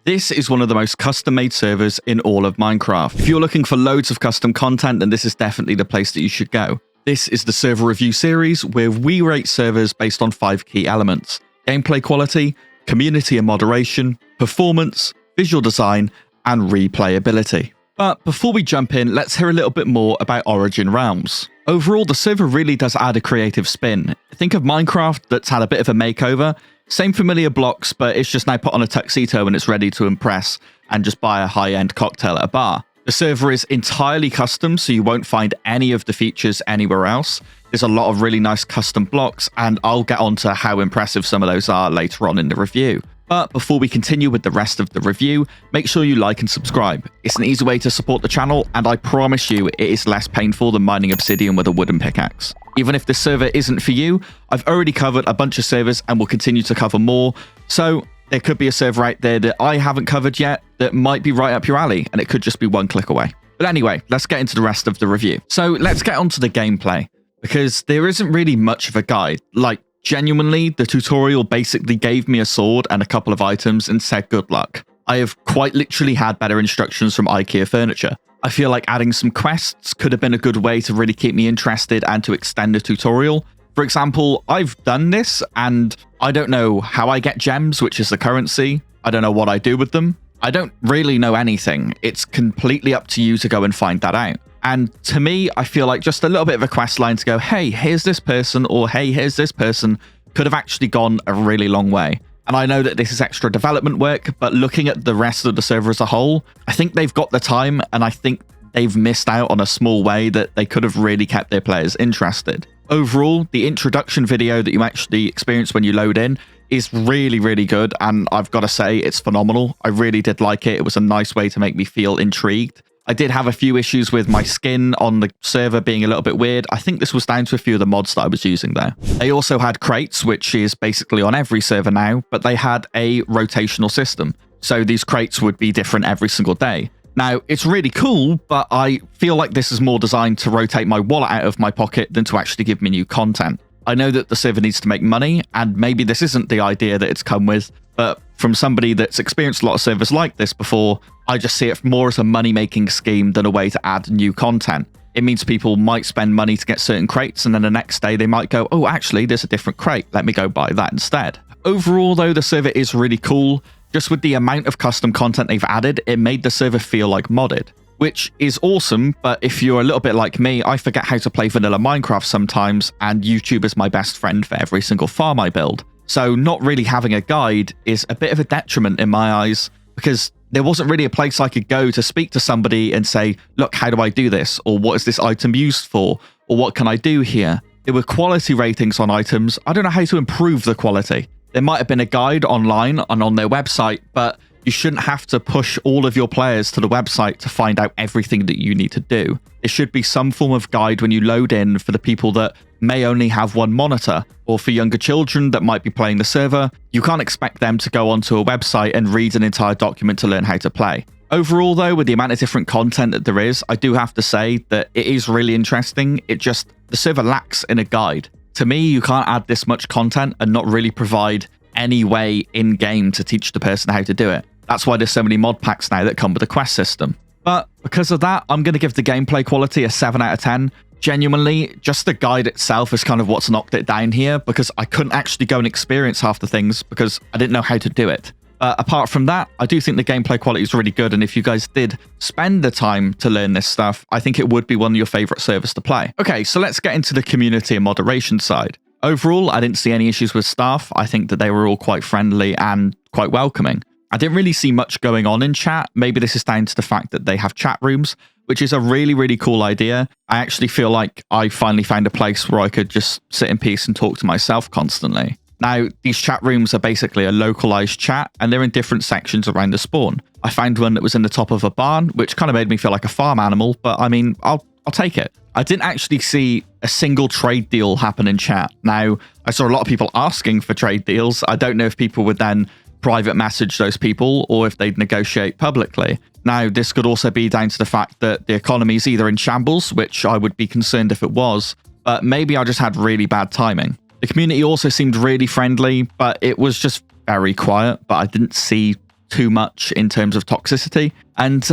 This is one of the most custom-made servers in all of Minecraft. If you're looking for loads of custom content, then this is definitely the place that you should go. This is the server review series where we rate servers based on 5 key elements: gameplay quality, community and moderation, performance, visual design, and replayability. But before we jump in, let's hear a little bit more about Origin Realms. Overall, the server really does add a creative spin. Think of Minecraft that's had a bit of a makeover. Same familiar blocks, but it's just now put on a tuxedo and it's ready to impress and just buy a high-end cocktail at a bar. The server is entirely custom, so you won't find any of the features anywhere else. There's a lot of really nice custom blocks, and I'll get onto how impressive some of those are later on in the review. But before we continue with the rest of the review, make sure you like and subscribe. It's an easy way to support the channel, and I promise you it is less painful than mining obsidian with a wooden pickaxe. Even if this server isn't for you, I've already covered a bunch of servers and will continue to cover more, so there could be a server out there that I haven't covered yet that might be right up your alley, and it could just be one click away. But anyway, let's get into the rest of the review. So let's get onto the gameplay, because there isn't really much of a guide. Like, genuinely, the tutorial basically gave me a sword and a couple of items and said good luck. I have quite literally had better instructions from IKEA Furniture. I feel like adding some quests could have been a good way to really keep me interested and to extend the tutorial. For example, I've done this and I don't know how I get gems, which is the currency. I don't know what I do with them. I don't really know anything. It's completely up to you to go and find that out. And to me, I feel like just a little bit of a quest line to go, hey, here's this person, or hey, here's this person, could have actually gone a really long way. And I know that this is extra development work, but looking at the rest of the server as a whole, I think they've got the time, and I think they've missed out on a small way that they could have really kept their players interested. Overall, the introduction video that you actually experience when you load in is really, really good, and I've got to say, it's phenomenal. I really did like it. It was a nice way to make me feel intrigued. I did have a few issues with my skin on the server being a little bit weird. I think this was down to a few of the mods that I was using there. They also had crates, which is basically on every server now, but they had a rotational system. So these crates would be different every single day. Now, it's really cool, but I feel like this is more designed to rotate my wallet out of my pocket than to actually give me new content. I know that the server needs to make money, and maybe this isn't the idea that it's come with, but from somebody that's experienced a lot of servers like this before, I just see it more as a money-making scheme than a way to add new content. It means people might spend money to get certain crates, and then the next day they might go, oh, actually, there's a different crate. Let me go buy that instead. Overall, though, the server is really cool. Just with the amount of custom content they've added, it made the server feel like modded, which is awesome, but if you're a little bit like me, I forget how to play vanilla Minecraft sometimes, and YouTube is my best friend for every single farm I build. So not really having a guide is a bit of a detriment in my eyes, because there wasn't really a place I could go to speak to somebody and say, look, how do I do this? Or what is this item used for? Or what can I do here? There were quality ratings on items. I don't know how to improve the quality. There might have been a guide online and on their website, but you shouldn't have to push all of your players to the website to find out everything that you need to do. There should be some form of guide when you load in for the people that may only have one monitor, or for younger children that might be playing the server. You can't expect them to go onto a website and read an entire document to learn how to play. Overall, though, with the amount of different content that there is, I do have to say that it is really interesting. The server lacks in a guide. To me, you can't add this much content and not really provide any way in-game to teach the person how to do it. That's why there's so many mod packs now that come with a quest system. But because of that, I'm going to give the gameplay quality a 7 out of 10. Genuinely, just the guide itself is kind of what's knocked it down here, because I couldn't actually go and experience half the things because I didn't know how to do it. Apart from that, I do think the gameplay quality is really good, and if you guys did spend the time to learn this stuff, I think it would be one of your favorite servers to play. Okay, so let's get into the community and moderation side. Overall, I didn't see any issues with staff. I think that they were all quite friendly and quite welcoming. I didn't really see much going on in chat. Maybe this is down to the fact that they have chat rooms, which is a really, really cool idea. I actually feel like I finally found a place where I could just sit in peace and talk to myself constantly. Now, these chat rooms are basically a localized chat, and they're in different sections around the spawn. I found one that was in the top of a barn, which kind of made me feel like a farm animal, but I mean, I'll take it. I didn't actually see a single trade deal happen in chat. Now, I saw a lot of people asking for trade deals. I don't know if people would then private message those people or if they'd negotiate publicly. Now, this could also be down to the fact that the economy is either in shambles, which I would be concerned if it was, but maybe I just had really bad timing. The community also seemed really friendly, but it was just very quiet, but I didn't see too much in terms of toxicity. And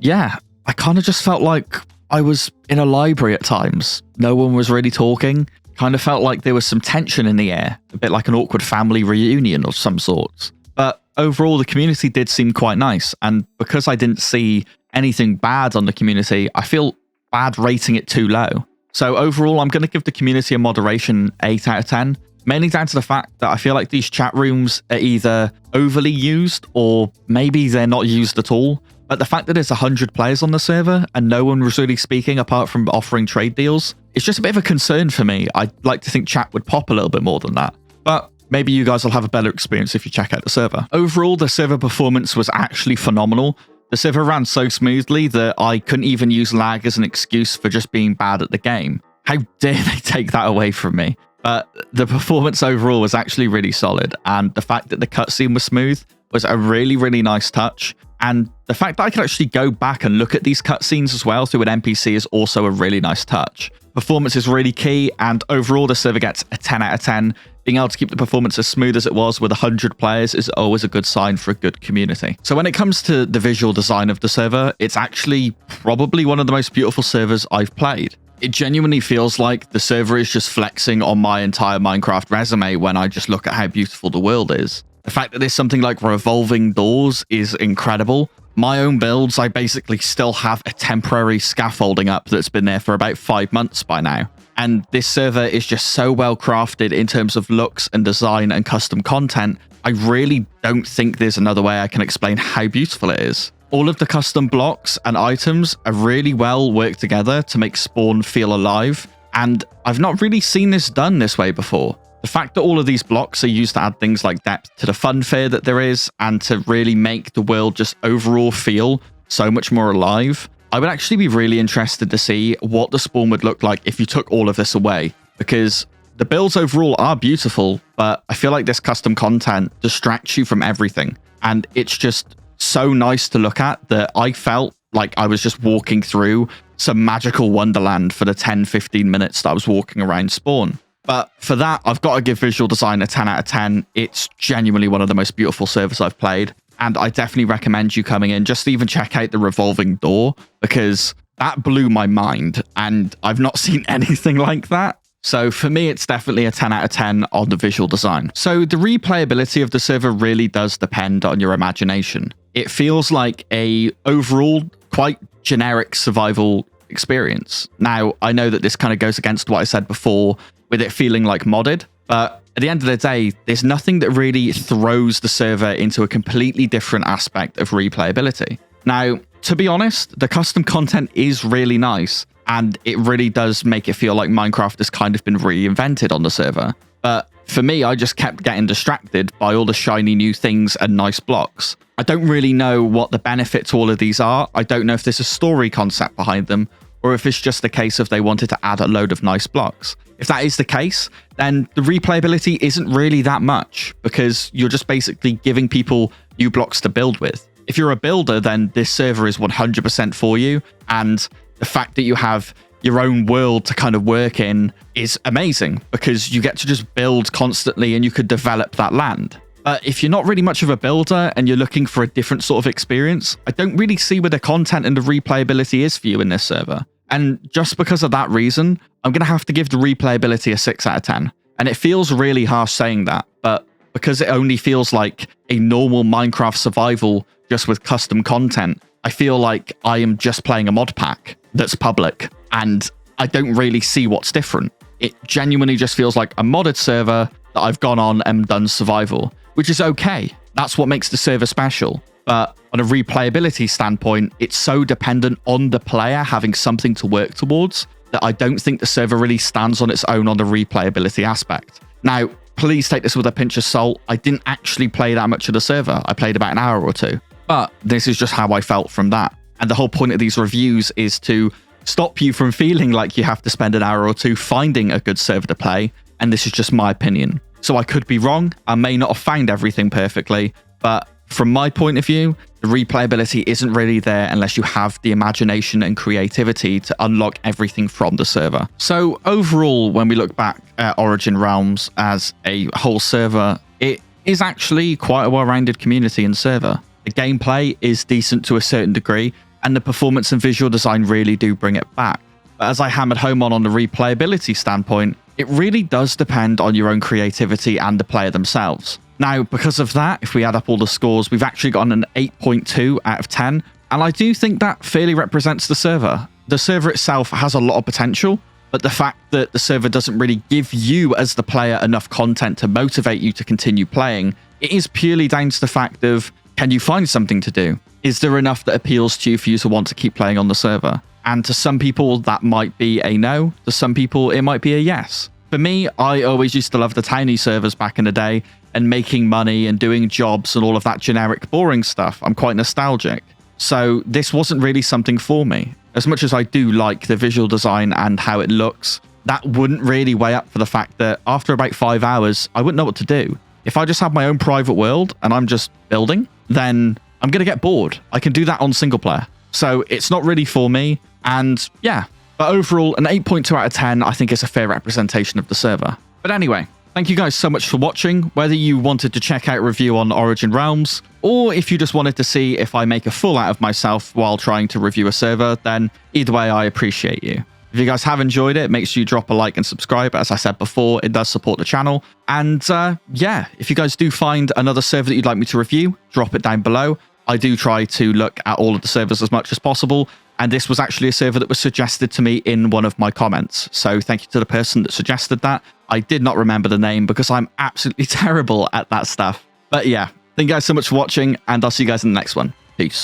yeah, I kind of just felt like I was in a library at times. No one was really talking. Kind of felt like there was some tension in the air, a bit like an awkward family reunion of some sorts. But overall, the community did seem quite nice. And because I didn't see anything bad on the community, I feel bad rating it too low. So overall, I'm going to give the community a moderation 8 out of 10, mainly down to the fact that I feel like these chat rooms are either overly used or maybe they're not used at all. But the fact that there's 100 players on the server and no one was really speaking apart from offering trade deals, it's just a bit of a concern for me. I'd like to think chat would pop a little bit more than that. But maybe you guys will have a better experience if you check out the server. Overall, the server performance was actually phenomenal. The server ran so smoothly that I couldn't even use lag as an excuse for just being bad at the game. How dare they take that away from me? But the performance overall was actually really solid, and the fact that the cutscene was smooth was a really, really nice touch. And the fact that I can actually go back and look at these cutscenes as well through an NPC is also a really nice touch. Performance is really key, and overall the server gets a 10 out of 10. Being able to keep the performance as smooth as it was with 100 players is always a good sign for a good community. So when it comes to the visual design of the server, it's actually probably one of the most beautiful servers I've played. It genuinely feels like the server is just flexing on my entire Minecraft resume when I just look at how beautiful the world is. The fact that there's something like revolving doors is incredible. My own builds, I basically still have a temporary scaffolding up that's been there for about 5 months by now. And this server is just so well crafted in terms of looks and design and custom content. I really don't think there's another way I can explain how beautiful it is. All of the custom blocks and items are really well worked together to make Spawn feel alive. And I've not really seen this done this way before. The fact that all of these blocks are used to add things like depth to the funfair that there is and to really make the world just overall feel so much more alive. I would actually be really interested to see what the Spawn would look like if you took all of this away, because the builds overall are beautiful, but I feel like this custom content distracts you from everything. And it's just so nice to look at that I felt like I was just walking through some magical wonderland for the 10-15 minutes that I was walking around Spawn. But for that, I've got to give visual design a 10 out of 10. It's genuinely one of the most beautiful servers I've played. And I definitely recommend you coming in just to even check out the revolving door, because that blew my mind and I've not seen anything like that. So for me, it's definitely a 10 out of 10 on the visual design. So the replayability of the server really does depend on your imagination. It feels like a overall quite generic survival experience. Now, I know that this kind of goes against what I said before with it feeling like modded, but at the end of the day, there's nothing that really throws the server into a completely different aspect of replayability. Now, to be honest, the custom content is really nice, and it really does make it feel like Minecraft has kind of been reinvented on the server. But for me, I just kept getting distracted by all the shiny new things and nice blocks. I don't really know what the benefit to all of these are. I don't know if there's a story concept behind them, or if it's just a case of they wanted to add a load of nice blocks. If that is the case, then the replayability isn't really that much, because you're just basically giving people new blocks to build with. If you're a builder, then this server is 100% for you, and the fact that you have your own world to kind of work in is amazing, because you get to just build constantly and you could develop that land. But if you're not really much of a builder and you're looking for a different sort of experience, I don't really see where the content and the replayability is for you in this server. And just because of that reason, I'm going to have to give the replayability a 6 out of 10. And it feels really harsh saying that, but because it only feels like a normal Minecraft survival just with custom content, I feel like I am just playing a mod pack that's public, and I don't really see what's different. It genuinely just feels like a modded server that I've gone on and done survival, which is okay. That's what makes the server special. But on a replayability standpoint, it's so dependent on the player having something to work towards that I don't think the server really stands on its own on the replayability aspect. Now, please take this with a pinch of salt. I didn't actually play that much of the server. I played about an hour or two. But this is just how I felt from that. And the whole point of these reviews is to stop you from feeling like you have to spend an hour or two finding a good server to play. And this is just my opinion. So I could be wrong. I may not have found everything perfectly, but from my point of view, the replayability isn't really there unless you have the imagination and creativity to unlock everything from the server. So overall, when we look back at Origin Realms as a whole server, it is actually quite a well-rounded community and server. The gameplay is decent to a certain degree, and the performance and visual design really do bring it back. But as I hammered home on the replayability standpoint, it really does depend on your own creativity and the player themselves. Now, because of that, if we add up all the scores, we've actually gotten an 8.2 out of 10, and I do think that fairly represents the server. The server itself has a lot of potential, but the fact that the server doesn't really give you as the player enough content to motivate you to continue playing, it is purely down to the fact of, can you find something to do? Is there enough that appeals to you for you to want to keep playing on the server? And to some people, that might be a no. To some people, it might be a yes. For me, I always used to love the tiny servers back in the day and making money and doing jobs and all of that generic, boring stuff. I'm quite nostalgic. So this wasn't really something for me. As much as I do like the visual design and how it looks, that wouldn't really weigh up for the fact that after about 5 hours, I wouldn't know what to do. If I just have my own private world and I'm just building, then I'm going to get bored. I can do that on single player. So it's not really for me. And yeah, but overall, an 8.2 out of 10, I think is a fair representation of the server. But anyway, thank you guys so much for watching. Whether you wanted to check out a review on Origin Realms, or if you just wanted to see if I make a fool out of myself while trying to review a server, then either way, I appreciate you. If you guys have enjoyed it, make sure you drop a like and subscribe. As I said before, it does support the channel. And yeah, if you guys do find another server that you'd like me to review, drop it down below. I do try to look at all of the servers as much as possible. And this was actually a server that was suggested to me in one of my comments. So thank you to the person that suggested that. I did not remember the name because I'm absolutely terrible at that stuff. But yeah, thank you guys so much for watching, and I'll see you guys in the next one. Peace.